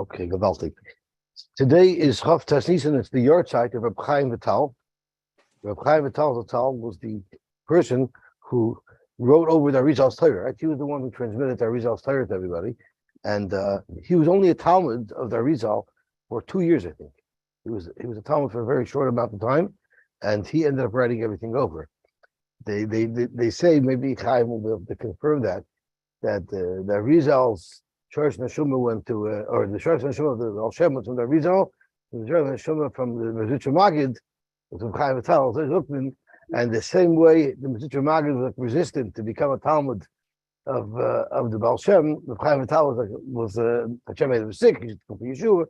Okay, geweldig. Today is Chav Tasnis, and it's the yahrzeit of Reb Chaim Vital. Reb Chaim Vital was the person who wrote over the Arizal's Torah. Right? He was the one who transmitted the Arizal's Torah to everybody, and he was only a Talmud of the Arizal for 2 years, I think. He was a Talmud for a very short amount of time, and he ended up writing everything over. They say, maybe Chaim will be able to confirm that the Arizal's Shorsh Neshama went to, or the Shorsh Neshama of the Al Shem went from the Arizal, the Shorsh Neshama from the Mezritcha Magid, from Chaim Vital, and the same way the Mezritcha Magid was resistant to become a Talmud of the Baal Shem, the Chaim Vital was Hashem made him sick, he should go for Yeshua,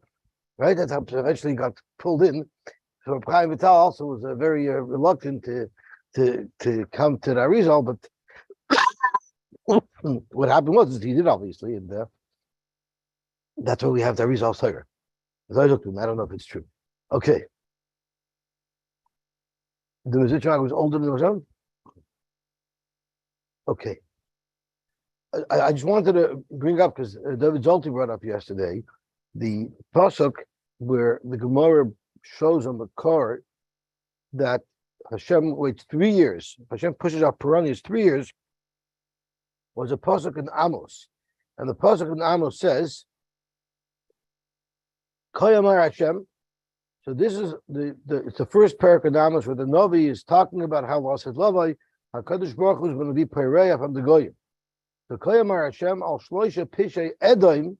right? That's how eventually got pulled in. So Chaim Vital also was very reluctant to come to the Arizal, but what happened was he did, obviously, and that's why we have the Arizal's Torah. I don't know if it's true. Okay. The Mezritcha was older than Hashem? Okay. I just wanted to bring up, because David Zolti brought up yesterday, the pasuk where the Gemara shows on the card that Hashem waits 3 years. Hashem pushes out Piranhas 3 years. Was a pasuk in Amos, and the pasuk in Amos says, "Koyamar Hashem." So this is it's the first parak in Amos where the Navi is talking about how Lasid Lavai Hakadosh Baruch Hu is going to be Peireya from the Goyim. So Koyamar Hashem al Shloisha Pishay Edoim.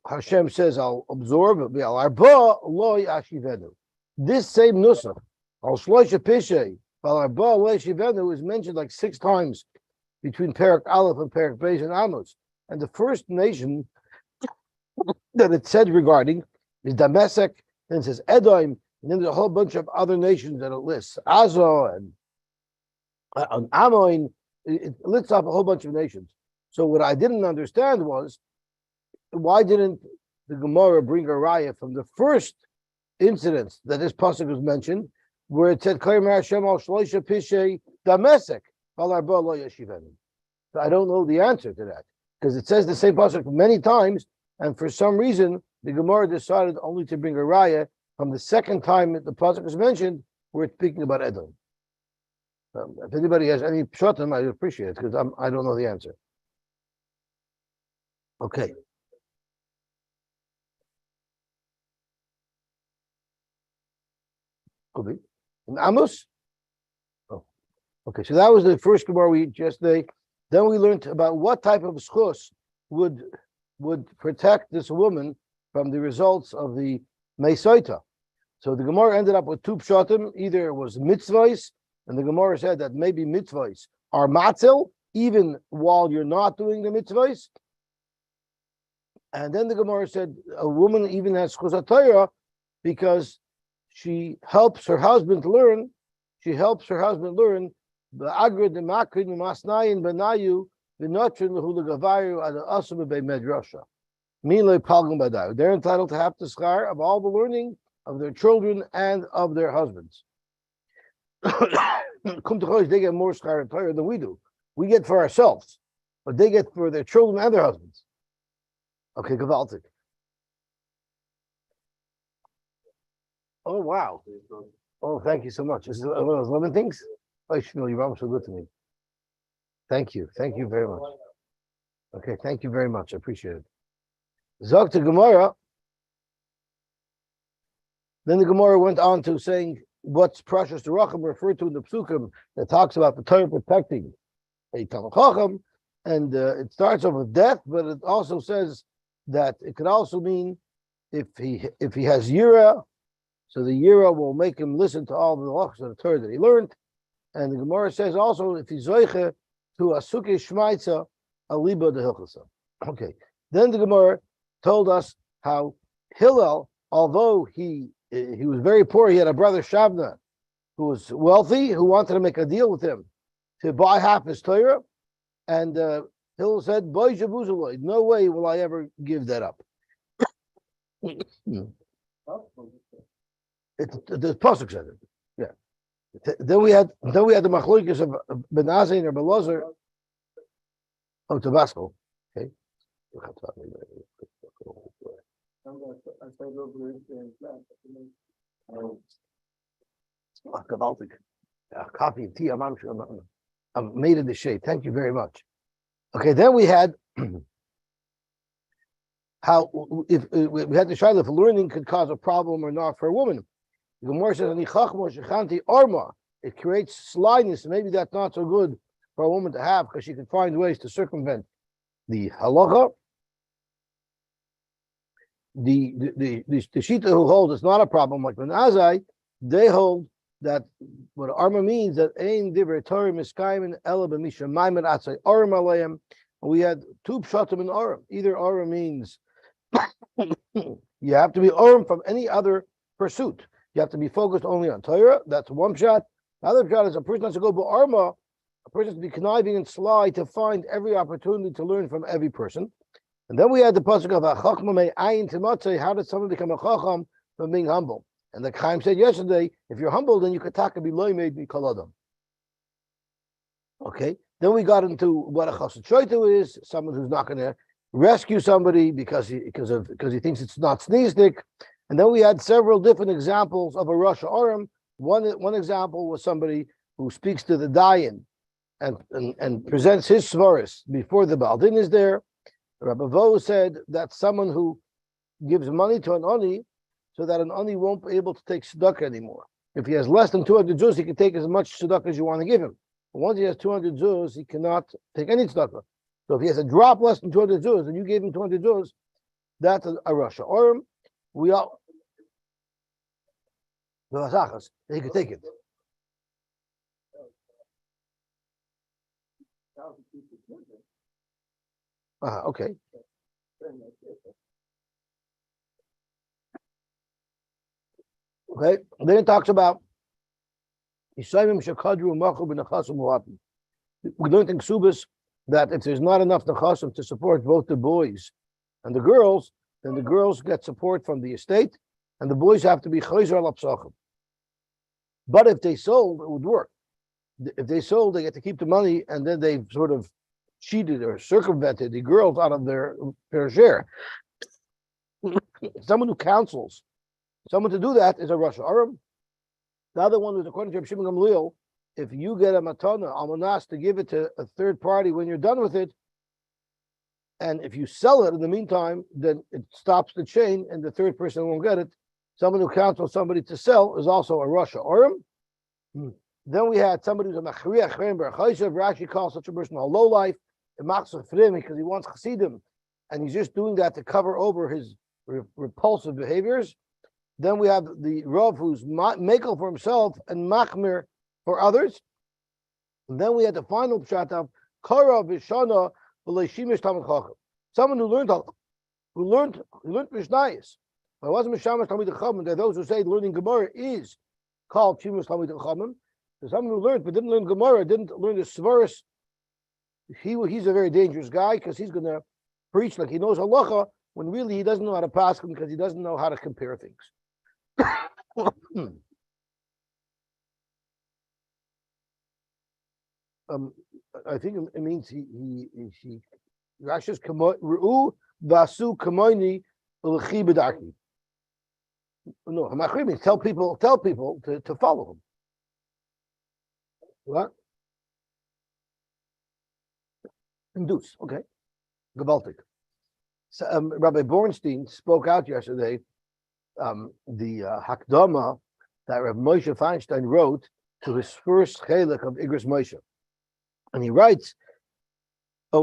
Hashem says, "I'll absorb al Arba Loi Ashivenu." This same nusach al Shloisha Pishay al Arba Loi Ashivenu is mentioned like 6 times between Parak Aleph and Parak Beis and Amos. And the first nation that it said regarding is Damasek, then it says Edom, and then there's a whole bunch of other nations that it lists. Azo and Amoin, it lists up a whole bunch of nations. So what I didn't understand was, why didn't the Gemara bring a raya from the first incidents that this pasuk was mentioned, where it said, Koyamar Hashem al Shloisha Pishay Damasek? So I don't know the answer to that, because it says the same pasuk many times, and for some reason the Gemara decided only to bring a raya from the second time that the pasuk is mentioned, where it's speaking about Edom. If anybody has any pshatim, I'd appreciate it, because I don't know the answer. Okay. Could be. In Amos? Okay, so that was the first Gemara we yesterday. Then we learned about what type of schus would protect this woman from the results of the Sotah. So the Gemara ended up with 2 pshatim. Either it was mitzvahs, and the Gemara said that maybe mitzvahs are matzil, even while you're not doing the mitzvahs. And then the Gemara said a woman even has schus Torah because she helps her husband learn. The Agra de Makrin Masnayin Benayu Vinotrin Hulagavayu at the Asuma Medrasha. Mile Palgum Badayu. They're entitled to half the schar of all the learning of their children and of their husbands. Come to Chodesh, they get more schar in Torah than we do. We get for ourselves, but they get for their children and their husbands. Okay, gewaltig. Oh wow. Oh, thank you so much. This is one of those lemon things. Oh, Shmuel, you're almost so good to me. Thank you very much. Okay, thank you very much. I appreciate it. Zog to Gemara. Then the Gemara went on to saying what's precious to Racham referred to in the Psukim that talks about the Torah protecting a Talmid Chacham, and it starts off with death, but it also says that it could also mean if he has Yira, so the Yira will make him listen to all the halachos of the Torah that he learned. And the Gemara says also if he's zoiche to asuke shmaitza aliba de hilchasa. Okay. Then the Gemara told us how Hillel, although he was very poor, he had a brother Shavna who was wealthy, who wanted to make a deal with him to buy half his Torah, and Hillel said, "Boy Jebuzaloi, no way will I ever give that up." The pasuk said it. Yeah. Then we had the machlokes of Ben Azai or Ben Lozer. Oh, Tabasco. Okay. Gewaltig. Coffee and tea. I'm made in the shade. Thank you very much. Okay, then we had how if we had the shaila if learning could cause a problem or not for a woman. The Gemara says, it creates slyness. Maybe that's not so good for a woman to have because she can find ways to circumvent the halacha. The shita who holds it's not a problem like Azai, they hold that what arma means that ein divrei Torah miskayim and ela b'misha maimed atzay aram aleim. We had two pshatim in aram. Either aram means you have to be aram from any other pursuit. You have to be focused only on Torah. That's one pshat. The other pshat is a person has to go b'arma. A person has to be conniving and sly to find every opportunity to learn from every person. And then we had the pasuk of Chachma me ayin timatzei. How did someone become a chacham from being humble? And the Chaim said yesterday, if you're humble, then you could taka be loymeid mikol adam. Okay. Then we got into what a chassid shoytu is, someone who's not going to rescue somebody because he thinks it's not sneezdik. And then we had several different examples of a Rosh Aram. One example was somebody who speaks to the dayan and presents his svaris before the Baal Din is there. Rabbi Vo said that someone who gives money to an ani so that an ani won't be able to take tzedakah anymore. If he has less than 200 zuz, he can take as much tzedakah as you want to give him. But once he has 200 zuz, he cannot take any tzedakah. So if he has a drop less than 200 zuz and you gave him 200 zuz, that's a Rosh Aram. We all he could take it. Okay. Okay. Then it talks about we learned in Ksubas that if there's not enough nechasim to support both the boys and the girls, then the girls get support from the estate, and the boys have to be chayzer al apsachim. But if they sold, it would work. If they sold, they get to keep the money, and then they sort of cheated or circumvented the girls out of their fair share. Someone who counsels someone to do that is a Rosh Aram. The other one is according to Reb Shimon Gamliel, if you get a matana almanas to give it to a third party when you're done with it, and if you sell it in the meantime, then it stops the chain and the third person won't get it. Someone who counsels somebody to sell is also a Rosh Aram. Then we had somebody who's a Machriach Chen Bar Chaysev. Rashi calls such a person a low life, a Machzor Frim, because he wants Chassidim, and he's just doing that to cover over his repulsive behaviors. Then we have the Rav who's Mekel for himself and Machmir for others. And then we had the final pshat of Kara Vishana V'Leishimish Talmid Chacham. Someone who learned Mishnayos. But it wasn't Mishamish Talmid Chacham. There are those who say learning Gemara is called Shimish Talmid Chacham. So someone who learned but didn't learn Gemara, didn't learn the Svaris, he's a very dangerous guy because he's going to preach like he knows halacha when really he doesn't know how to pass them because he doesn't know how to compare things. I think it means he Rashi's Ru'u Vasu Kamoini Ulchi B'Darki. No, Hamachri means tell people to follow him. What? Induce, okay. Gewaltig. So, Rabbi Bornstein spoke out yesterday the Hakdama that Rabbi Moshe Feinstein wrote to his first chelik of Igros Moshe. And he writes,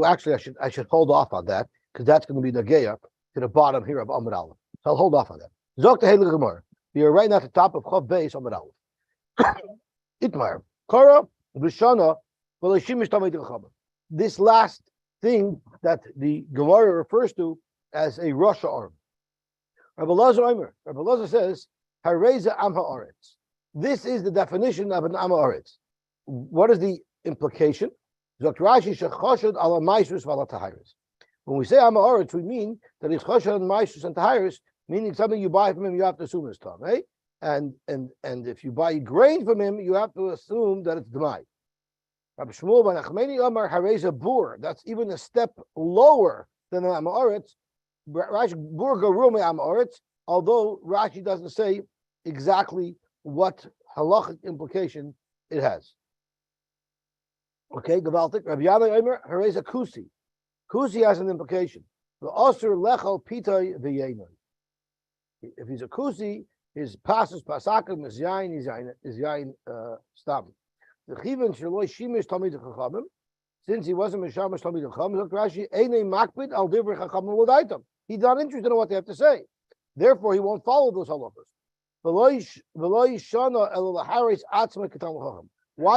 actually I should hold off on that because that's going to be the Geya to the bottom here of Amud Aleph. So I'll hold off on that. Zok Helik Gemara. You're right now at the top of Chav Beis Amud Aleph. Itmar. Kara V'Shana V'Leishimish Talmid Chacham. This last thing that the Gemara refers to as a Rosh Aram. Rabbi Lazar says, Hareza Am Ha'aretz. This is the definition of an Am Ha'aretz. What is the implication? When we say Am Ha'aretz, we mean that it's Choshed on Maishrus and Tahiris, meaning something you buy from him, you have to assume it's Tom, right? And if you buy grain from him, you have to assume that it's Demai. Rabbi Shmuel ben Achmeni Amar Hareza Bur. That's even a step lower than an Am Ha'aretz. Rashi Burga Rume Amoritz, although Rashi doesn't say exactly what halachic implication it has. Okay, Gavaltik, Rabbi Yama Omer, Hareza Kusi. Kusi has an implication. The Osir Lecho Pitay V'Yenoi. If he's a Kusi, his passes Pasakim is Yain Stam. The Chivin Shaloi Shimish Talmid Chachamim, since he wasn't Mishamish Talmid Chachamim, look Rashi, Einei Makbid Al Divri Chachamim L'Daitam. He's not interested in what they have to say. Therefore, he won't follow those halachas. Why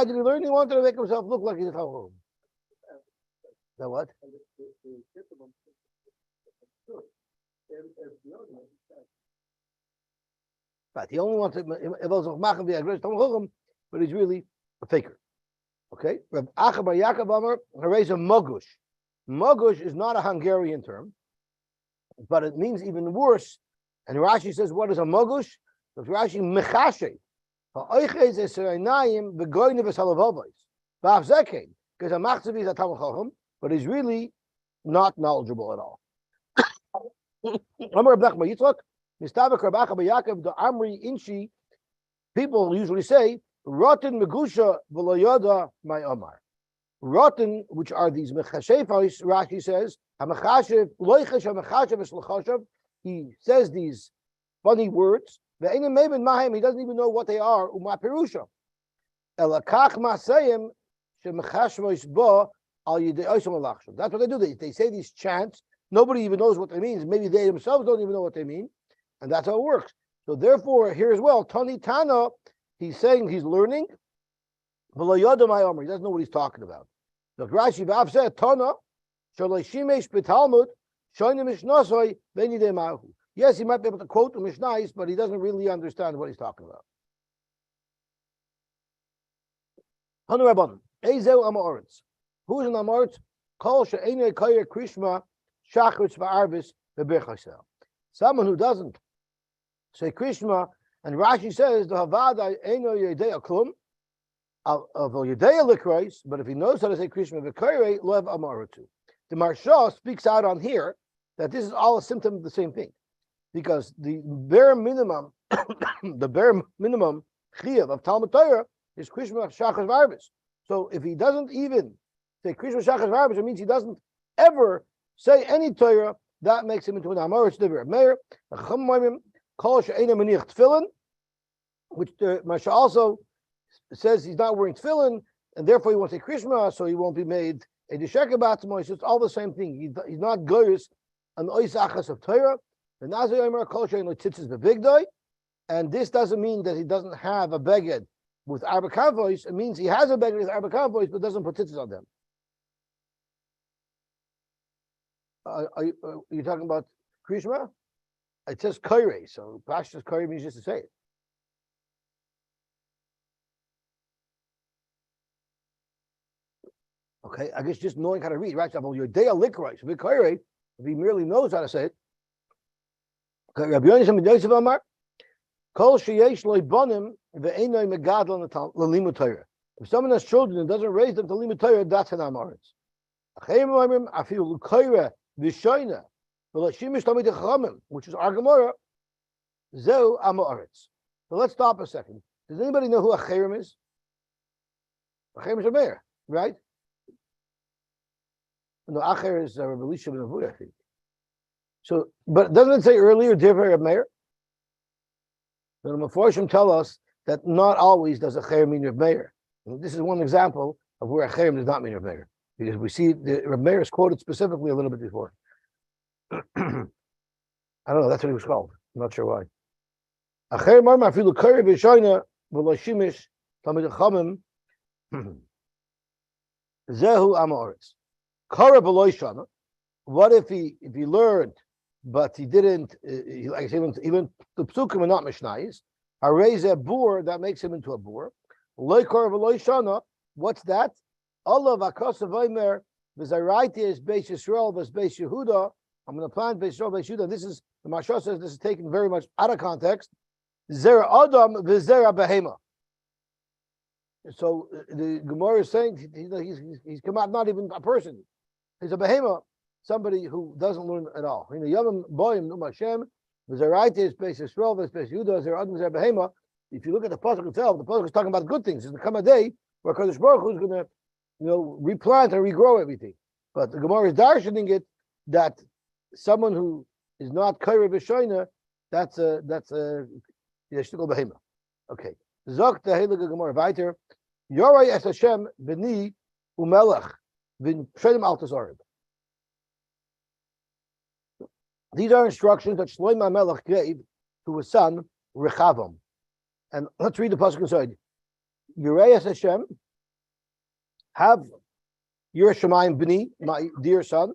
did he learn? He wanted to make himself look like he's a Talmud. Now what? But he only wanted but he's really a faker. Okay? Reb Acha bar Yaakov Amar Hareza Mogush. Mogush is not a Hungarian term, but it means even worse. And Rashi says, what is a Mogush? Because Rashi Mechashe. Because a Machzavi is a Talmud Chacham, but he's really not knowledgeable at all. People usually say, Rotten Megusha V'Loyoda my Omar. Rotten, which are these Mechashefos, Rashi says, he says these funny words. He doesn't even know what they are. That's what they do. They say these chants. Nobody even knows what they mean. Maybe they themselves don't even know what they mean. And that's how it works. So therefore, here as well, Tani Tana, he's saying he's learning. He doesn't know what he's talking about. The Rashi Vav said, Tana, yes, he might be able to quote the Mishnahs, but he doesn't really understand what he's talking about. Who's an Amoritz? Someone who doesn't say Krishma, and Rashi says the Havada Eino Yedei Klum of Yedei Likrais, but if he knows how to say Krishma V'Kairei Lev Amoritu. The Marsha speaks out on here that this is all a symptom of the same thing, because the bare minimum, chiyuv of Talmud Torah is Krishma Shachas Varbis. So if he doesn't even say Krishma Shachas Varbis, it means he doesn't ever say any Torah. That makes him into an Amoritz Divrei Meir. Kol she'eina maniach tefillin, which the Marsha also says he's not wearing tefillin, and therefore he won't say Krishma, so he won't be made a Desheka Batzmo. So it's all the same thing. He's not goyus an ois achas of Torah. The Nazir Yomer Kol she'eino tzitzis bebigdoi, and this doesn't mean that he doesn't have a beged with arba kavois. It means he has a beged with arba kavois, but doesn't put tzitzis on them. Are you talking about Krishma? It says Kairei, so Pashtas Kairei means just to say it. Okay, I guess just knowing how to read, right? Your day likrai, so Kairei, if he merely knows how to say it. Okay, Rabbi Yosy Amar, Kol sheyesh lo bonim ve'enoi megadlon l'limud Torah. If someone has children and doesn't raise them to limud Torah, that's an Amoritz. Afilu Kairei v'shoina. Which is our Gemara, Zeu Amoritz. So let's stop a second. Does anybody know who Acherim is? Acherim is a mayor, right? No, Acher is Rabbi Elisha ben Avud, I think. So, but doesn't it say earlier, Divrei Meir? The Meforshim tell us that not always does Acherim mean Reb Meir. This is one example of where Acherim does not mean Reb Meir, because we see the Reb Meir is quoted specifically a little bit before. I don't know, that's what he was called. I'm not sure why. What if he learned, but he didn't, like I say, even the psukim are not mishnayis. Harei a boor, that makes him into a boor. What's that? Allah v'akasav v'aymer v'zayraiti is Beis Yisrael v'Beis Yehuda. I'm going to plant Beis Yisrael, Beis Yehuda. This is, the Marsha says this is taken very much out of context. Zera Adam v'Zera Behema. So the Gemara is saying he's come out not even a person. He's a Behema. somebody who doesn't learn at all. You know, Yom Boim Num Hashem, V'Zaraitis, Beis Yisrael, Beis Yehuda, Zer Adam, Zer Behema. If you look at the pasuk itself, the pasuk is talking about good things. It's going to come a day where Kadosh Baruch Hu is going to, replant and regrow everything. But the Gemara is darshaning it that someone who is not Kaira B'Shoina, that's a Yeshtikol Behema. Okay. Zok the Heilige Gemara weiter. Yoray es Hashem b'ni umelech v'in shedim al tazarib. These are instructions that Shlomo Melech gave to his son Rechavam. And let's read the pasuk inside. Yoray es Hashem, have your Shemayim b'ni, my dear son,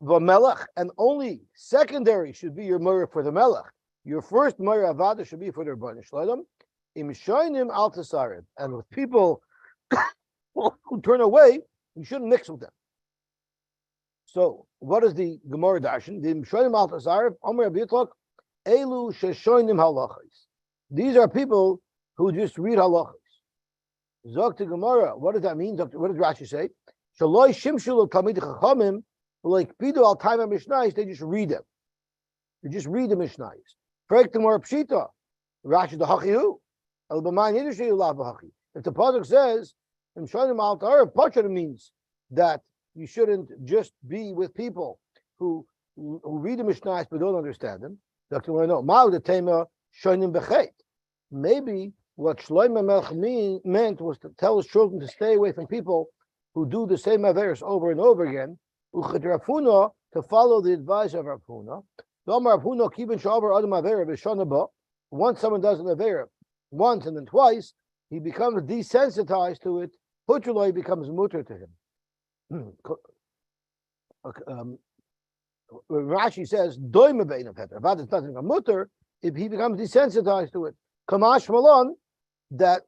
v'melech, and only secondary should be your Murah for the Melech. Your first Murah Avada should be for the Rebbeinu Shalom. Imshoinim al tasarim, and with people who turn away, you shouldn't mix with them. So, what is the Gemara Darshan? The Imshoinim al tasarim, Omer Abitlok, Elu sheshoinim halachos. These are people who just read halachos. Zok to Gemara, what does that mean? What does Rashi say? Shaloi shimshul talmid chachamim, like pidu al time mishnayis, they just read them. They just read the mishnayis. Frek Gemara pshita, Rashi the hachihu. If the pasuk says, Pasha means that you shouldn't just be with people who read the Mishnah but don't understand them. Maybe what Shlomo Melech meant was to tell his children to stay away from people who do the same averos over and over again, to follow the advice of Rav Huna. Once someone does an avera, once and then twice, he becomes desensitized to it. Putruloi becomes mutter to him. Rashi says, "Doime bein of heter." But it's nothing a mutter if he becomes desensitized to it. Kamash malon, that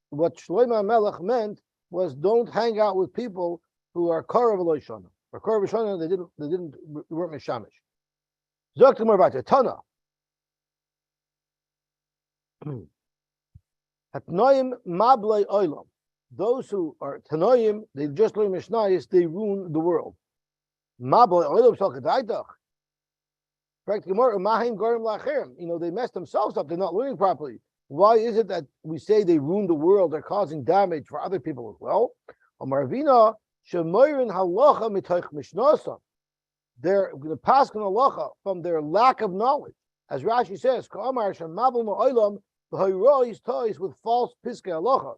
what Shlomo Melech meant was don't hang out with people who are karav loishana. Or karav loishana, they weren't mishamish. Zok more about Tana. Hatnoim mablei oilam. Those who are Tanoim, they just learn Mishnayos, they ruin the world. Mablei oilam shal kedaitach. They mess themselves up. They're not learning properly. Why is it that we say they ruin the world? They're causing damage for other people as well. Amarvina shemoirin halacha mitoich mishnasa. They're going to pass on halacha from their lack of knowledge, as Rashi says. Ka'amar shemabel ma'olam. With false piskei halacha.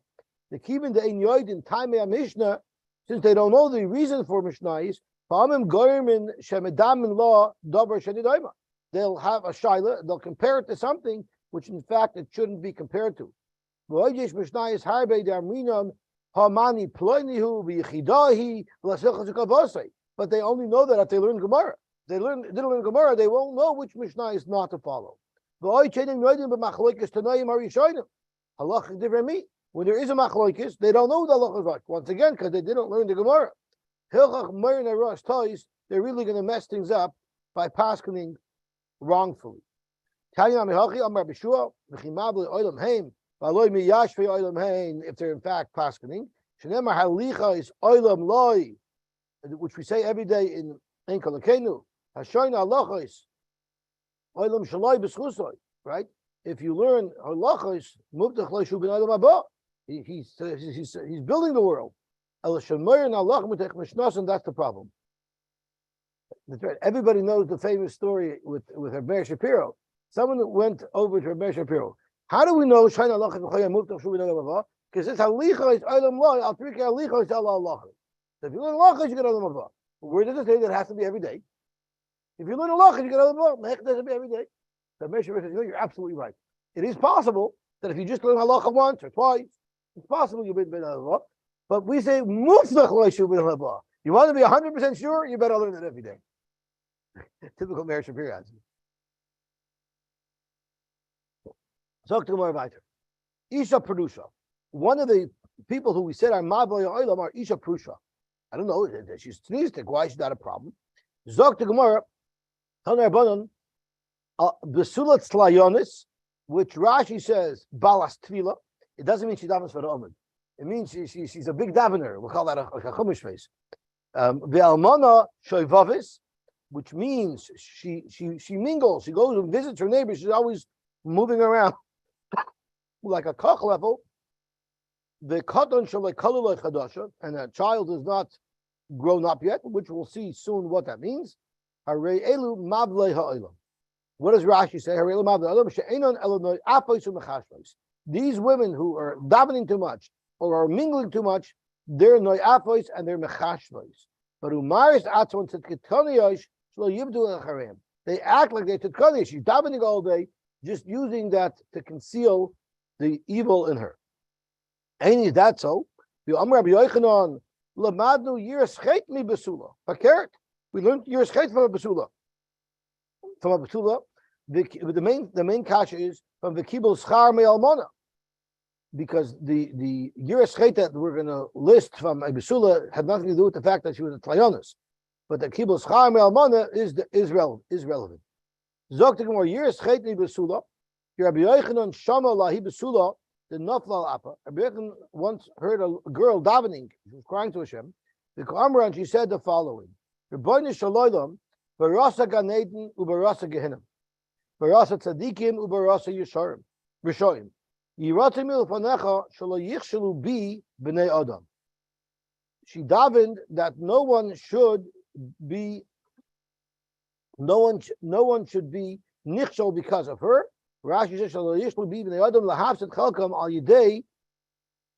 The kibin de ein in time Mishnah, since they don't know the reason for Mishnayos, they'll have a shaila, they'll compare it to something which in fact it shouldn't be compared to. But they only know that if they learn Gemara. They didn't learn Gemara, they won't know which Mishnah is not to follow. Halach different me. When there is a machloikis, they don't know the halach is like. Once again, because they didn't learn the Gemara. They're really going to mess things up by paskening wrongfully. If they're in fact paskening, which we say every day in Enkalakenu, right? If you learn halachos, he's building the world. And that's the problem. That's right. Everybody knows the famous story with Rabbi Shapiro. Someone went over to Rabbi Shapiro. How do we know Shaina halachos? Because it's halichos olam lo al trike halichos al halachos. So if you learn halachos, you get olam haba. Where does it say that it has to be every day? If you learn halachos, you get olam haba. It doesn't be every day. So Rabbi Shapiro says, you're absolutely right. It is possible that if you just learn halacha once or twice, it's possible you'll be ben halacha. But we say muftach lo yishu ben halacha. You want to be 100% sure, you better learn it every day. Typical Meir Shapiro answer. Talk to more about Isha Perusha. One of the people who we said are Mabay Oilam are Isha Perusha. I don't know, she's Tnistik. Why is that a problem? Zok to Gemara, Taner Banan, Besulat Slayonis, which Rashi says Balas Tvila. It doesn't mean she davens for the Omen. It means she's a big davener. We'll call that a chumash face. The almana shoivavis, which means she mingles. She goes and visits her neighbors. She's always moving around like a koch level. The katan shalei kalulei chadasha, and a child is not grown up yet, which we'll see soon what that means. Harei elu mavlei ha'olam. What does Rashi say? Harei elu mavlei ha'olam she'enon elonoi apois u'mechashlois. These women who are davening too much or are mingling too much, they're noi apois and they're mechashlois. But umaris atzon tzedketoniyosh shlo yibdu lechareim. They act like they're tzedkoniyosh. She's davening all day, just using that to conceal the evil in her. Ain't is that so? The Amr Rabbi Yochanan lamadnu yirscheit mi besula. Fakert. We learned yirscheit from a besula. From a besula, the main kasha is from the kibul schar me almona, because the yirscheit that we're going to list from a besula had nothing to do with the fact that she was a tlayonis, but the kibul schar me almona is relevant. Zok the Gemara yirscheit mi besula. Rabbi Yochanan shama lahi besula. The Naflal Appa. Rabbi Yochanan once heard a girl davening. She was crying to Hashem. The Amran, she said the following: Rebbeinu Shalom, Barasa Ganeden uBarasa Gehinnom, Barasa Tzadikim uBarasa Yesharim, Rishoim. Yiratim Ilfanecha Shalo Yichshalu Bi Bnei Adam. She davened that no one should be nichshol because of her. Rashi says, "Shalo yishlu bi b'nei adam lahafset chalkam al yidei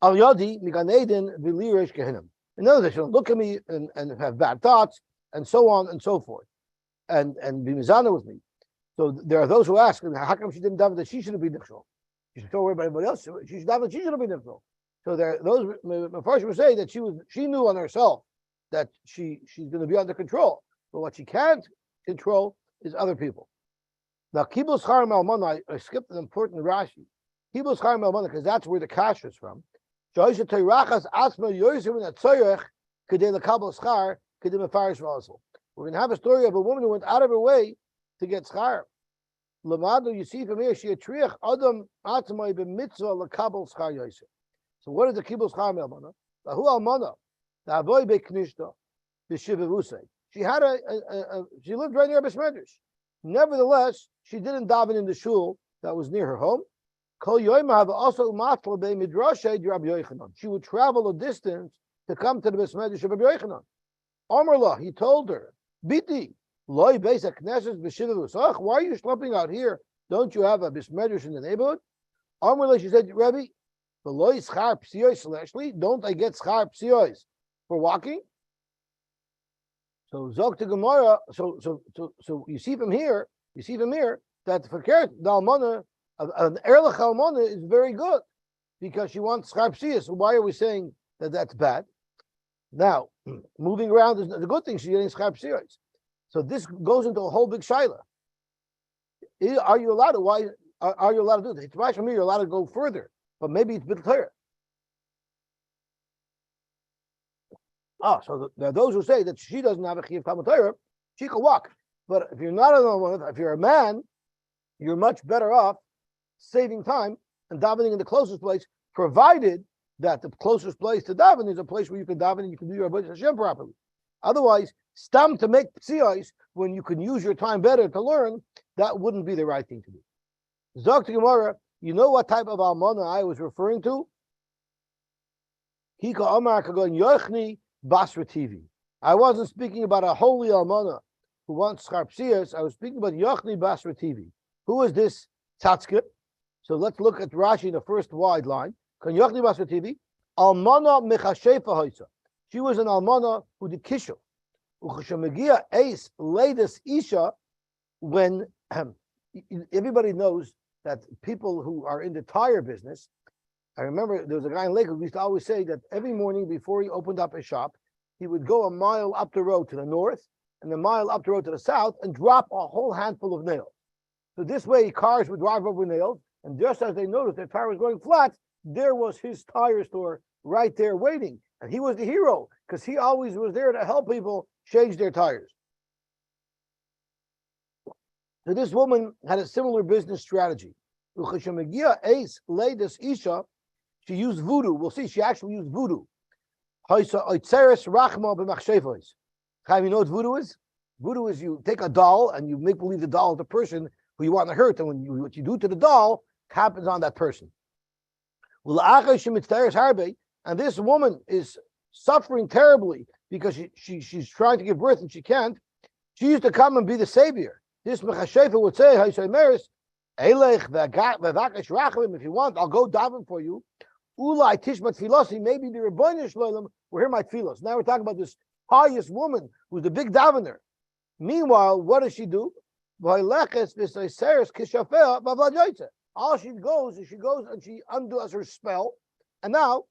al yadi miganeden v'lirish gehinnom." In other words, she don't look at me and have bad thoughts and so on and so forth, and be mizana with me. So there are those who ask, how come she didn't daven that she shouldn't be nichshol? She should don't worry about anybody else. She should daven that she shouldn't be nichshol. So there are those Mepharshim would say that she knew on herself that she's going to be under control, but what she can't control is other people. Now, Kibul Schar Malmana, I skipped an important Rashi. Kibul Schar Malmana, because that's where the kash is from. We're going to have a story of a woman who went out of her way to get schar. Lamadu, you see from here, she atriach adam atmai b'mitzvah lekabel schar Yosy. So what is the Kibul Schar Malmana? Lahu almana, the avoy beknishta, b'shivavusei. She had she lived right near Besmedrash. Nevertheless, she didn't daven in the shul that was near her home. She would travel a distance to come to the Besmedrash of Rabbi Yochanan. Amarlah, he told her, Biti, why are you schlepping out here? Don't you have a Besmedrash in the neighborhood? Amarlah, she said, Rabbi, don't I get schar psiyos for walking? So Zok to Gemara. So you see from here that for Keret the almana, an erlich almana is very good because she wants schar psiyos. So why are we saying that that's bad? Now moving around is the good thing. She's getting schar psiyos. So this goes into a whole big shaila. Are you allowed to? Why are you allowed to do this? It's right from here. You're allowed to go further, but maybe it's a bit clearer. So there are those who say that she doesn't have a chiyuv Talmud Torah, she can walk. But if you're not if you're a man, you're much better off saving time and davening in the closest place, provided that the closest place to daven is a place where you can daven and you can do your avodas Hashem properly. Otherwise, stam to make psiyos when you can use your time better to learn, that wouldn't be the right thing to do. Zok to Gemara, you know what type of almana I was referring to? Hika Amar Kagon Yochni Basra TV. I wasn't speaking about a holy almana who wants schar psiyos. I was speaking about Yochni Basra TV. Who is this tzaddik? So let's look at Rashi in the first wide line. Kan Yochni Basra TV. Almana mechashefa hoysa. She was an almana who did kishul. Uchashamegia eis latest isha. When everybody knows that people who are in the tire business. I remember there was a guy in Lakewood who used to always say that every morning before he opened up his shop, he would go a mile up the road to the north and a mile up the road to the south and drop a whole handful of nails. So this way, cars would drive over nails, and just as they noticed their tire was going flat, there was his tire store right there waiting. And he was the hero because he always was there to help people change their tires. So this woman had a similar business strategy. She used voodoo. We'll see, she actually used voodoo. You know what voodoo is? Voodoo is you take a doll and you make believe the doll is the person who you want to hurt, and what you do to the doll happens on that person. And this woman is suffering terribly because she's trying to give birth and she can't. She used to come and be the savior. This Mechashefa would say, if you want, I'll go daven for you. Ulai tishmat filosi, maybe the Rebbeinu Shloim will hear my tefillos. Now we're talking about this pious woman who's the big davener. Meanwhile, what does she do? All she goes is she goes and she undoes her spell, and now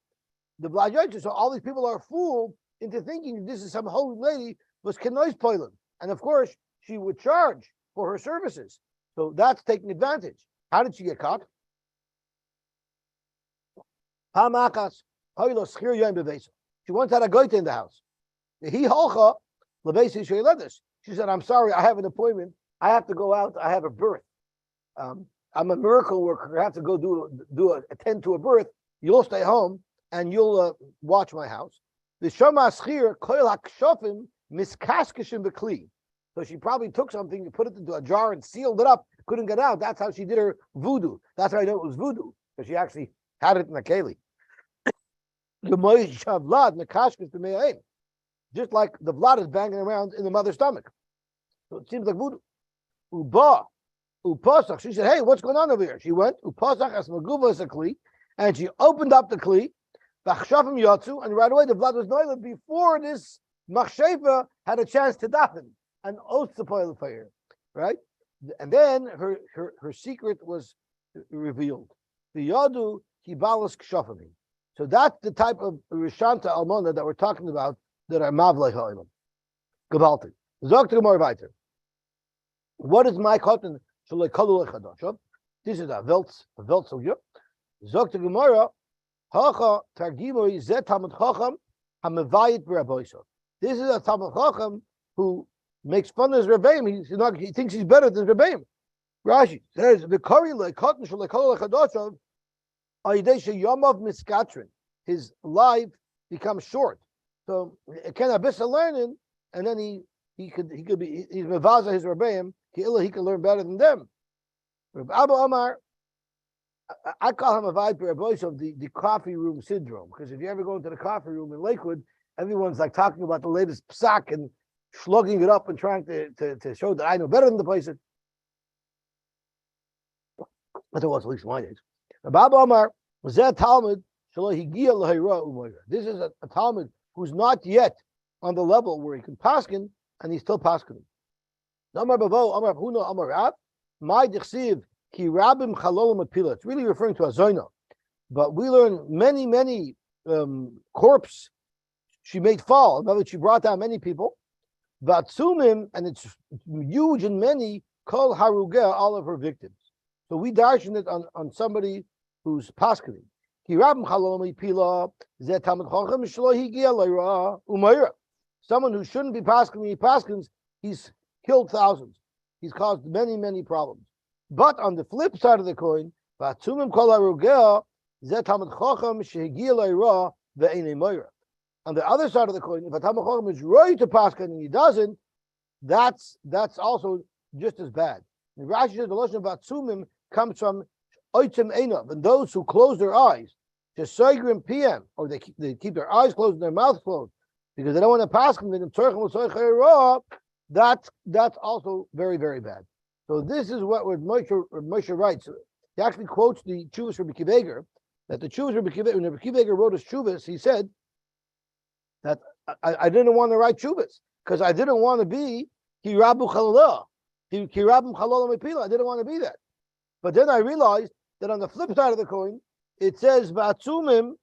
the Blajoyta. So all these people are fooled into thinking this is some holy lady was kenois poilim, and of course she would charge for her services. So that's taking advantage. How did she get caught? She once had a goita in the house. She said, I'm sorry, I have an appointment. I have to go out. I have a birth. I'm a miracle worker. I have to go attend to a birth. You'll stay home and you'll watch my house. So she probably took something, put it into a jar and sealed it up, couldn't get out. That's how she did her voodoo. That's how I know it was voodoo, because she actually had it in a keli. Just like the blood is banging around in the mother's stomach. So it seems like voodoo. She said, hey, what's going on over here? She went, and she opened up the kli, and right away the blood was noiling before this machsheva had a chance to daven and oath to poil fire, right? And then her secret was revealed. The yadu kibalas kshafami. So that's the type of rishanta almona that we're talking about that are mavlei ha'olam. Gebalti. Zog to Gemara weiter. What is my cotton? This is a Welt sugya. Zog to Gemara. Hacha targimoi zet Talmud Chacham hamevayit b'Rabboisa. This is a Talmud Chacham who makes fun of his Rebbeim. He thinks he's better than Rebbeim. Rashi says the kari le'cotton shalekol lechadoshav ayidei yamav miskatrin. His life becomes short. So it can abissa learning, and then he's mevaza his Rebbeim. He can learn better than them. Rabbi Abba Amar, I call him a viper, a voice of the coffee room syndrome. Because if you ever go into the coffee room in Lakewood, everyone's like talking about the latest psak and slugging it up and trying to show that I know better than the place. But it was at least my days. Rabbi Abba Amar was that Talmud. This is a Talmud who's not yet on the level where he can paskin, and he's still paskening. Amar Bavo, Amar Huna, Amar Rab, my dichsiv ki rabim chalolim apila. It's really referring to a zoina, but we learn many corpse she made fall. In other words, she brought down many people. Vatsumim, and it's huge and many kol harugeh, all of her victims. So we darshan it on somebody who's paskening. Ki rabim chalolim apila zeh talmid chacham shlo higia leira umayra. Someone who shouldn't be paskening, he paskens, he's killed thousands. He's caused many problems. But on the flip side of the coin, on the other side of the coin, if a Talmid Chacham is right to paskin and he doesn't, that's also just as bad. And Rashi says the lotion of Vatsumim comes from oitzim einav, and those who close their eyes, just soigrim PM, or they keep their eyes closed and their mouth closed because they don't want to paskin. That's also very bad. So this is what Moshe writes. He actually quotes the Chuvas Rabbi Akiva Eiger, that the Chuvas Rabbi Akiva, when Rabbi Akiva Eiger wrote his Chuvas, he said that I didn't want to write Chuvas because I didn't want to be Kirabu Chalalah, Kirabim Chalalah Mepila. I didn't want to be that. But then I realized that on the flip side of the coin, it says Vatsumim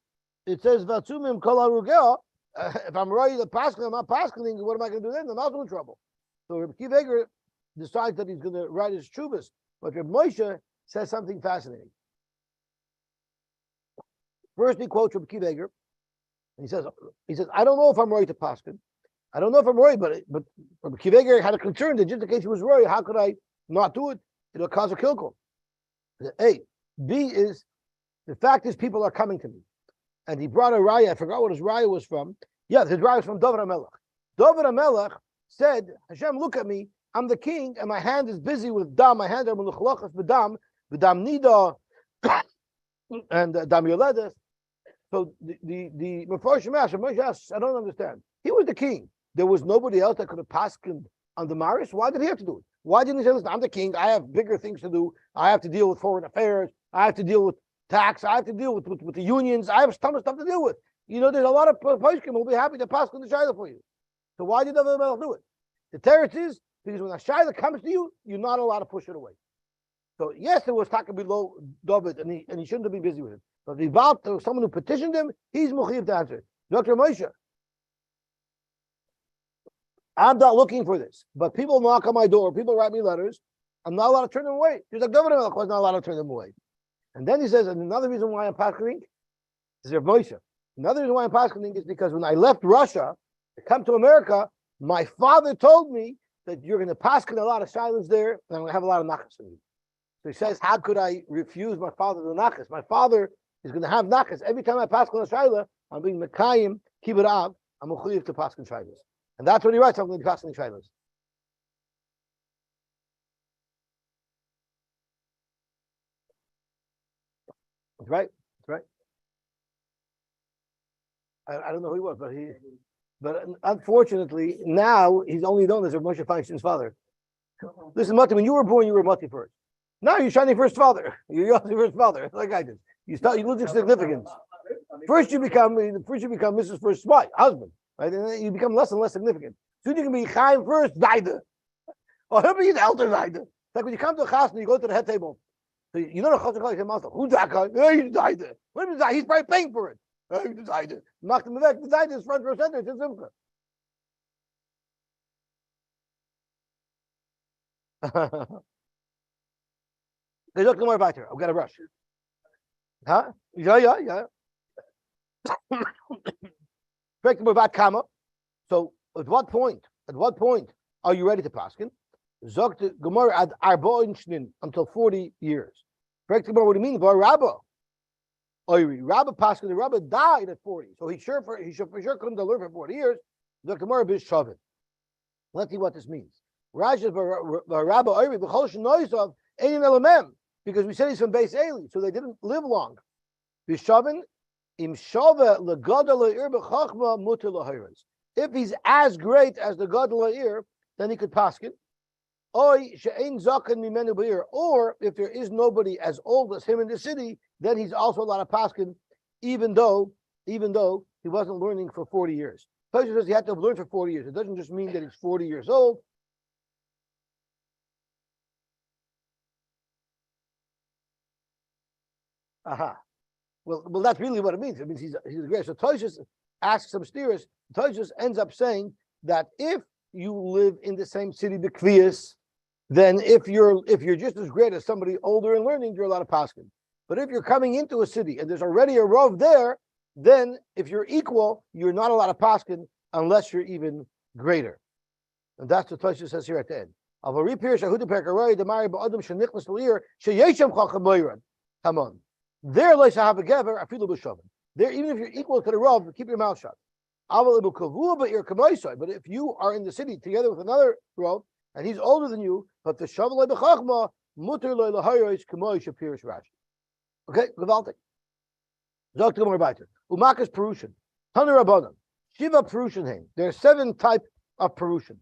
Kol Harugeh. If I'm right to paskin, I'm not paskening. What am I going to do then? I'm also in trouble. So Rabbi Akiva Eiger decides that he's going to write his Chuvas, but Rabbi Moshe says something fascinating. First, he quotes Rabbi Akiva Eiger, and he says, I don't know if I'm right to paskin. I don't know if I'm right, but Rabbi Akiva Eiger had a concern that just in case he was right, how could I not do it? It'll cause a kilkel. A. B is, the fact is people are coming to me. and he brought a raya. I forgot what his raya was from. Yeah, his raya was from David HaMelech. David HaMelech said, Hashem, look at me. I'm the king, and my hand is busy with dam. My hand are meluchlachas b'dam, b'dam nida, and dam yoledes. So the Mefarshim asked, I don't understand. He was the king. There was nobody else that could have passed on the Maris. Why did he have to do it? Why didn't he say, listen, I'm the king. I have bigger things to do. I have to deal with foreign affairs. I have to deal with tax. I have to deal with the unions. I have a ton of stuff to deal with. You know, there's a lot of poskim who will be happy to pass on the Shaila for you. So why did David HaMelech do it? The teretz is because when a Shaila comes to you, you're not allowed to push it away. So yes, it was talking below David, and he shouldn't have been busy with it. But the Val, someone who petitioned him, he's Mukhib to answer. Dr. Moshe, I'm not looking for this, but people knock on my door, people write me letters. I'm not allowed to turn them away. Just like David HaMelech was not allowed to turn them away. And then he says, and another reason why I'm paskening is Rav Moshe. Another reason why I'm paskening is because when I left Russia to come to America, my father told me that you're going to pasken a lot of silence there, and I'm going to have a lot of nachas in you. So he says, how could I refuse my father the nachas? My father is going to have nachas. Every time I pasken a shaila, I'm being mekayim, kibbut av, I'm mechuyev to pasken shailas. And that's what he writes, I'm going to be paskening shailas. That's right. That's right. I don't know who he was, but unfortunately now he's only known as Rav Moshe Feinstein's father. Listen, Mati, when you were born, you were Mati first. Now you're Shani first father. You're Yosy first father, like I did. You lose your significance. First you become Mrs. First wife, husband, right? And then you become less and less significant. Soon you can be Chaim first, Zaida. Or he'll be the elder Zaida. It's like when you come to a chas and you go to the head table. So you don't know how to say, Master, who's that guy? Oh, he's Zaida. What is that? He's probably paying for it. Oh, he's Zaida. The Zaida is front row center. It's a simcha. They look more about here. I've got to rush. Huh? Yeah. About Kama. So at what point are you ready to paskin? Zogt Gemara ad arba until 40 years. What do you mean? Rabba paskin. The Rabba died at 40, so he for sure couldn't deliver for 40 years. The Gemara bis shavit. Let's see what this means. Rashi Rabba Oyri b'chol shenoisav einim elamem, because we said he's from Beis Eli, so they didn't live long. Bishavin im shava legadol le'ir b'chachma muter lahayros. If he's as great as the gadol le'ir, then he could paskin. Oy she'ein zaken mimenu b'ir. Or if there is nobody as old as him in the city, then he's also allowed to paskin, even though he wasn't learning for 40 years. Tosha says he had to have learned for 40 years. It doesn't just mean that he's 40 years old. Aha. Well, that's really what it means. It means he's great. So Tosha asks some steers. Tosha ends up saying that if you live in the same city, the Kviyas, then if you're just as great as somebody older and learning, you're allowed to paskin. But if you're coming into a city and there's already a rov there, then if you're equal, you're not allowed to paskin unless you're even greater. And that's what Tosha says here at the end. Come on. There, even if you're equal to the Rav, keep your mouth shut. But if you are in the city together with another Rav, and he's older than you, but the Shavalei B'chachma, muter loy lahayois k'moy shapirish Rashi. Okay, Levaltik. Zok to Gemara Baiter. Umakas Perushin. Taner Rabbanan. Shiva Perushin Haim. There are 7 types of Perushin.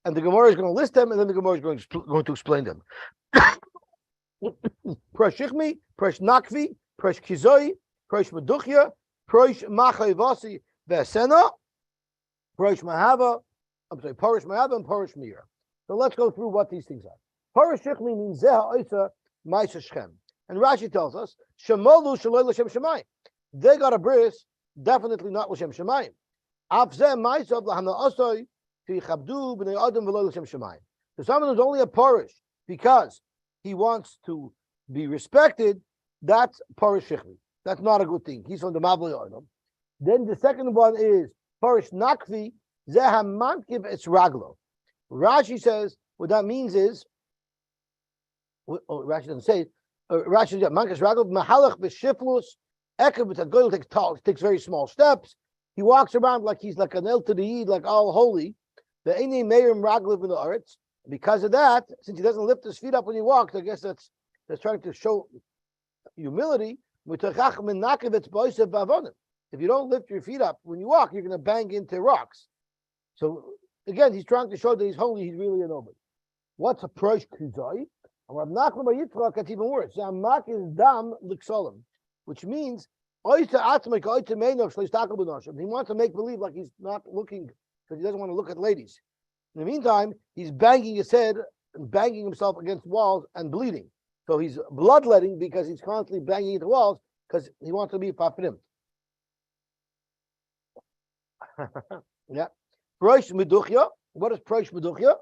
And the Gemara is going to list them, and then the Gemara is going to explain them. Presh Shichmi, Presh Nakvi, Presh Kizoi, Presh Meduchya, Presh Machay Vasi Vesena, Presh Mahava, Parish Mahava, and Parish Mir. So let's go through what these things are. Parish Shichmi means Zeha Oisa Maisa Shchem. And Rashi tells us, Shemolu Shaloi L'Shem Shemayim. They got a bris, definitely not L'Shem Shemayim. Afzeh Maisav L'Hana Osoi Tichabdu B'nei Adam V'lo L'Shem Shemayim. So someone who's only a parish because he wants to be respected, that's Parish Shichmi. That's not a good thing. He's from the Mavli Olam. Then the second one is Parish Nakvi, Zeha Mankiv Es Raglo. Rashi says, what that means is, Rashi doesn't say it, Rashi says, Mankiv Es Raglo, Mahalach B'Shiflus Takes very small steps. He walks around like he's like an El to the Eid, like all holy. The Eini Meirim Ragliv in the Eretz. Because of that, since he doesn't lift his feet up when he walks, I guess that's trying to show humility. If you don't lift your feet up when you walk, you're going to bang into rocks. So again, he's trying to show that he's holy. He's really a nobody. What's a prosh kuzai? It's even worse. Which means he wants to make believe like he's not looking because he doesn't want to look at ladies. In the meantime, he's banging his head and banging himself against walls and bleeding. So he's bloodletting because he's constantly banging into walls because he wants to be pafirim. Yeah. Prosh meduchya. What is prosh meduchya?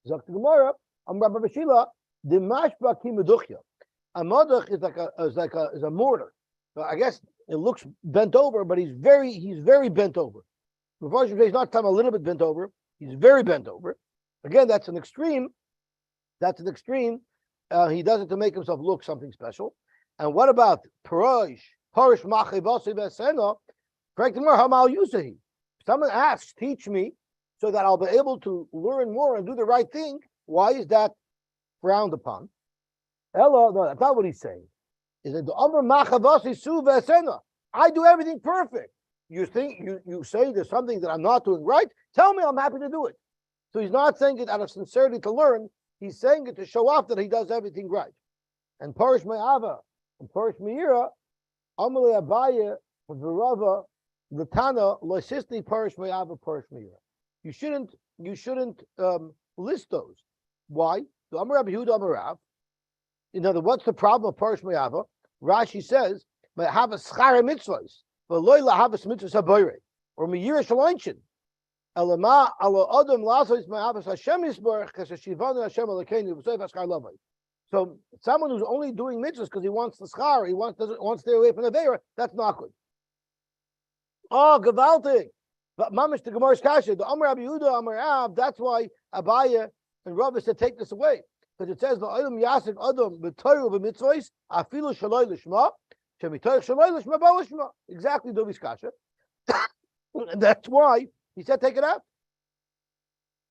Zok the Gemara. Rabbi Bashila. The mashba ki meduchya. A maduch is a mortar. So I guess it looks bent over, but he's very bent over. He's not time a little bit bent over. He's very bent over. Again, that's an extreme. He does it to make himself look something special. And what about Parish Machivasi Vesena? Hamal Yosy. Someone asks, teach me so that I'll be able to learn more and do the right thing. Why is that frowned upon? Ella, no, that's not what he's saying. Is that the Amr Machavasi Su Vesena? I do everything perfect. You think you say there's something that I'm not doing right? Tell me, I'm happy to do it. So he's not saying it out of sincerity to learn. He's saying it to show off that he does everything right. And Parish Me'ava and Parish Me'ira, Amalei Abaye, Virava, Latana, Loisisni, Parish Me'ava, Parish Me'ira. You shouldn't list those. Why? The Amar Rabbi Yehuda Amar Rav. In other words, what's the problem of Parish Me'ava? Rashi says, Me'ava schare mitzvahs. Or Me'ira Shalonchin. Elama ala Adam Lazos Ma'avas Hashem Yisborach Kashivanu Hashem Alakenu V'Soif Haschar Lavai. So someone who's only doing mitzvahs because he wants the schar, he wants to stay away from the Veira, that's not good. Oh, Gavaltig. But Mamish the Gemara's Kasha, the Amar Rabbi Yehuda Amar Ab, that's why Abaya and Rabbi said take this away. Because it says the Adam Yasif Adam B'Torah B'Mitzvahs Afilu Shaloi L'Shma. Exactly, Dovi's kasha. And that's why he said, take it out.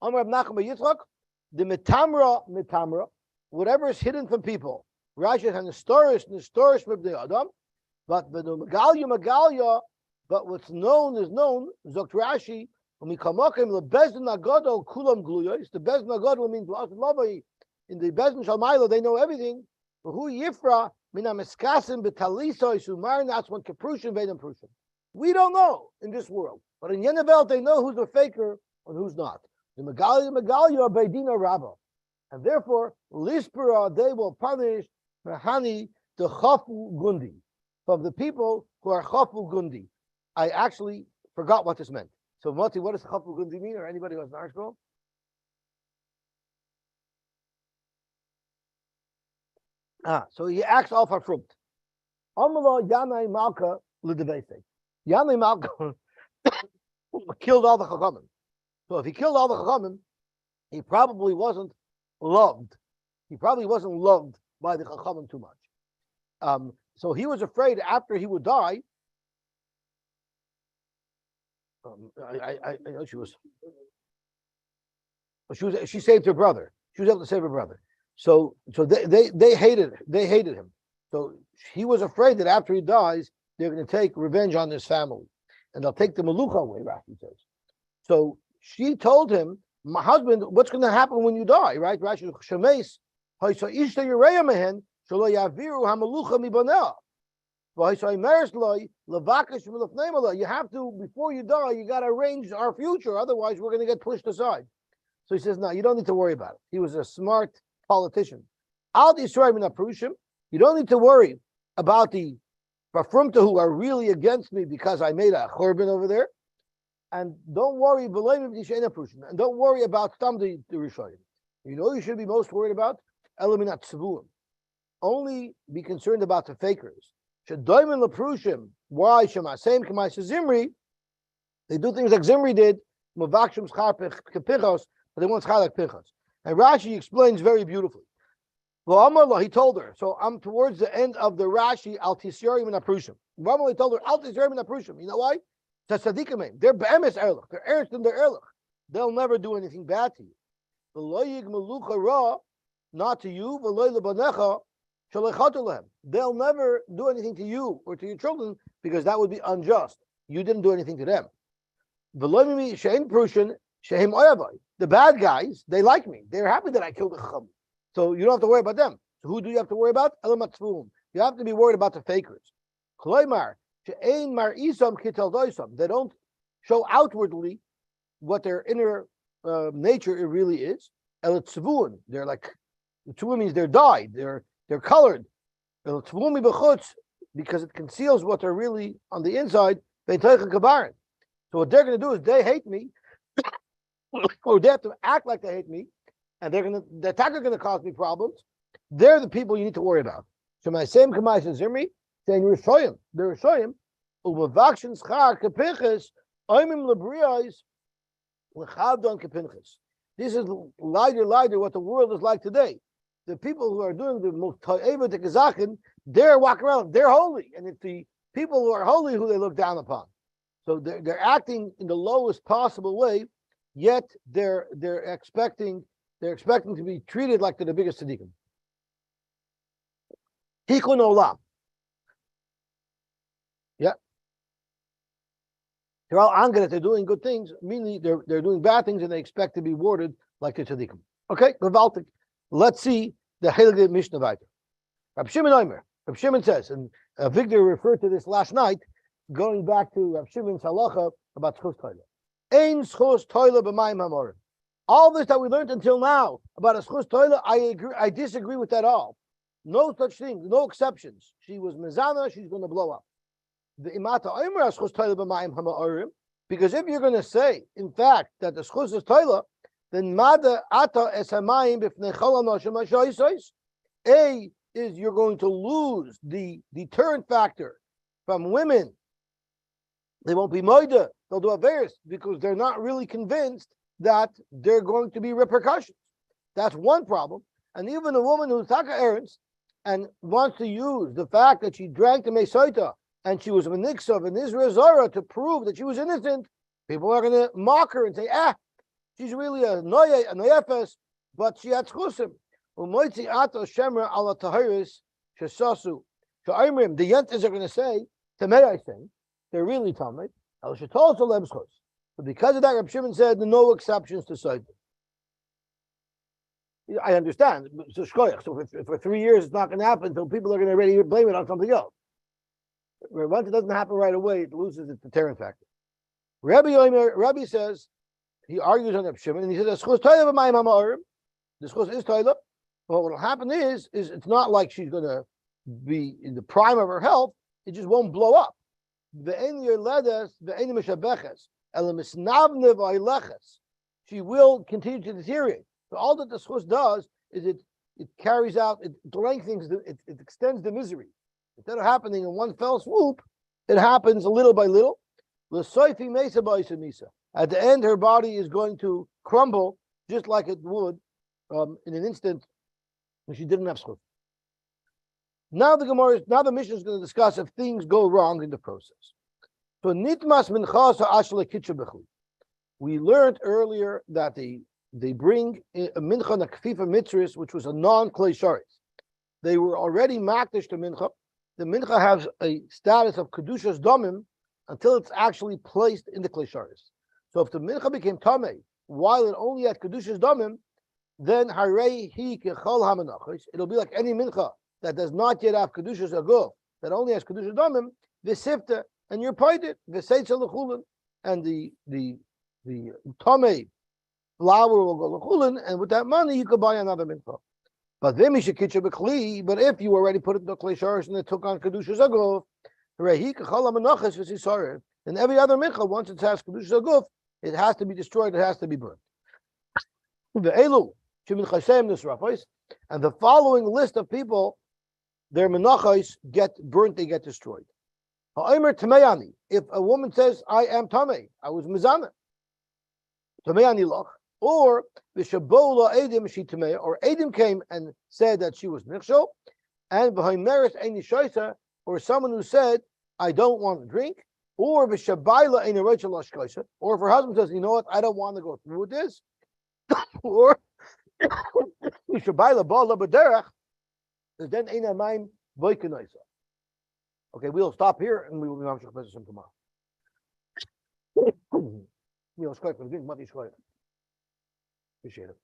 Amar Nachum Yitzchak, the mitamra, whatever is hidden from people. Rashi has nestorish mibnei adam, but the magalia, but what's known is known. Zokt Rashi, umikamokim lebezin agadol kulam gluyos. The bezin agadol means in the bezin shalmaila they know everything. But who yifra? We don't know in this world, but in Yenevel they know who's a faker and who's not. The Megalia Beidina Rabba, and therefore Lispera they will punish Mahani the Chafu Gundi from the people who are Chafu Gundi. I actually forgot what this meant. So Moti, what does Chafu Gundi mean, or anybody who has an article? So he acts off our fruit. Amala Yanai Malka Lidavese. Yanai Malka killed all the Chachamim. So if he killed all the Chachamim, he probably wasn't loved. He probably wasn't loved by the Chachamim too much. So he was afraid after he would die. I know she saved her brother. She was able to save her brother. So they hated him. So he was afraid that after he dies, they're going to take revenge on his family, and they'll take the Melucha away. Rashi says. So she told him, "My husband, what's going to happen when you die?" Right? Rashi Shemes Haisa Ishta Yereya Mehen Shelo Yaviru HaMelucha Mibaneh. You have to, before you die, you got to arrange our future. Otherwise, we're going to get pushed aside. So he says, "No, you don't need to worry about it." He was a smart politician. You don't need to worry about the Bafrumta who are really against me because I made a churban over there. And don't worry, and don't worry about Stam the Rishayim. You know you should be most worried about? Eliminat Tzivuim. Only be concerned about the fakers. Shadoimin Laprushim. Why? Shemasem K'mai Zimri. They do things like Zimri did. Mavakshim Schar Kepichos, but they want Schar like Pichos. And Rashi explains very beautifully. Well, he told her. So I'm towards the end of the Rashi, Al Tisyarim and Aprushim. Rama told her, "Alt is Yermin Aprushim." You know why? It's a tzaddikim. They're be'emes erlich. They're eretz in their erlich. They'll never do anything bad to you. V'lo yigmelucha ra, not to you. V'lo lebanecha shalechatu lehem. They'll never do anything to you or to your children because that would be unjust. You didn't do anything to them. V'lo mimi she'en prushin she'hem oyavai. The bad guys, they like me. They're happy that I killed the chacham. So you don't have to worry about them. So who do you have to worry about? Elamatzvum. You have to be worried about the fakers. Kloimar she'ein mar isam kitel doisam. They don't show outwardly what their inner nature it really is. Elatzvun. They're like the tzvun means they're dyed. They're colored. Elatzvumi b'chutz because it conceals what they're really on the inside. So what they're going to do is they hate me, or they have to act like they hate me, and the attacker going to cause me problems. They're the people you need to worry about. So my same kamais is Zimri saying Rishoyim, the Rishoyim, uvavakshin schar kepinches oimim lebriais lechavdon kepinches. This is lighter what the world is like today. The people who are doing the most ta'eva to kazachin, they're walking around, they're holy, and it's the people who are holy who they look down upon. So they're acting in the lowest possible way, yet they're expecting to be treated like they're the biggest tzaddikim. Tikkun olam. Yeah. They're all angry that they're doing good things, meaning they're doing bad things and they expect to be rewarded like the tzaddikim. Okay, gewaltig. Let's see the Heilige Mishnah weiter. Rab Shimon Omer. Rab Shimon says, and Victor referred to this last night, going back to Rab Shimon's halacha about schus toila. Ein schus toila b'mayim hamorim. All this that we learned until now about a schus toila, I disagree with that all. No such thing, no exceptions. She was mezana, she's going to blow up. The imata omer schus toila b'mayim hamorim, because if you're going to say, in fact, that the schus is toila, then mada ata es hamayim b'fnei chol hanoshim ha'shoysos. A is you're going to lose the deterrent factor from women. They won't be moida. They'll do averis because they're not really convinced that there are going to be repercussions. That's one problem. And even a woman who's taka errands and wants to use the fact that she drank the Sotah and she was a meniksav in Israel Zara to prove that she was innocent, people are going to mock her and say, she's really a noyefes, but she had chusim. Umoitzi ato shemra ala tahiris shesasu. So the yentas are going to say, Tamei I say, they're really Tamei. But because of that, Reb Shimon said no exceptions to Sotah. I understand. So for 3 years it's not going to happen until people are going to already blame it on something else. Once it doesn't happen right away, it loses its deterrent factor. Rabbi says, he argues on Reb Shimon, and he says, the schus is toila. Well, what will happen is it's not like she's going to be in the prime of her health. It just won't blow up. She will continue to deteriorate. So all that the schus does is it carries out, it lengthens, it extends the misery. Instead of happening in one fell swoop, it happens little by little. At the end, her body is going to crumble just like it would in an instant when she didn't have schus. Now the Mishnah is going to discuss if things go wrong in the process. So nitmas minchas ha'ashla kitcha b'chli. We learned earlier that they bring a mincha na kfifa mitzris, which was a non-klei sharis. They were already makdish to mincha. The mincha has a status of kedushas domim until it's actually placed in the klei sharis. So if the mincha became tamei while it only had kedushas domim, then harei hi kechol hamanachos. It'll be like any mincha that does not yet have kedushas aguf, that only has kedushas domim, v'sifta, and you're pointed v'seitza l'chulin, and the tamei flour will go l'chulin, and with that money you could buy another mincha. But then mishakitcha b'kli. But if you already put it in the klei sharish and it took on kedushas aguf, harei kechol hamanachos v'sisarev, and every other mincha, once it has kedushas aguf, it has to be destroyed. It has to be burned. The elu shemin this rafos, and the following list of people, their menachos get burnt, they get destroyed. Ha'omer tameyani. If a woman says, "I am tamei, I was mizana," tameyani loch, or v'shabola edim she tamei, or edim came and said that she was nichshol, and v'haimeres eini shoisa, or someone who said I don't want to drink, or v'shabayla ein roitzel lashkoisa, or if her husband says, you know what, I don't want to go through with this, or v'shabayla bala b'derech, then ein amayim v'ikenoisa. Okay, we'll stop here and we will be on tomorrow. Appreciate it.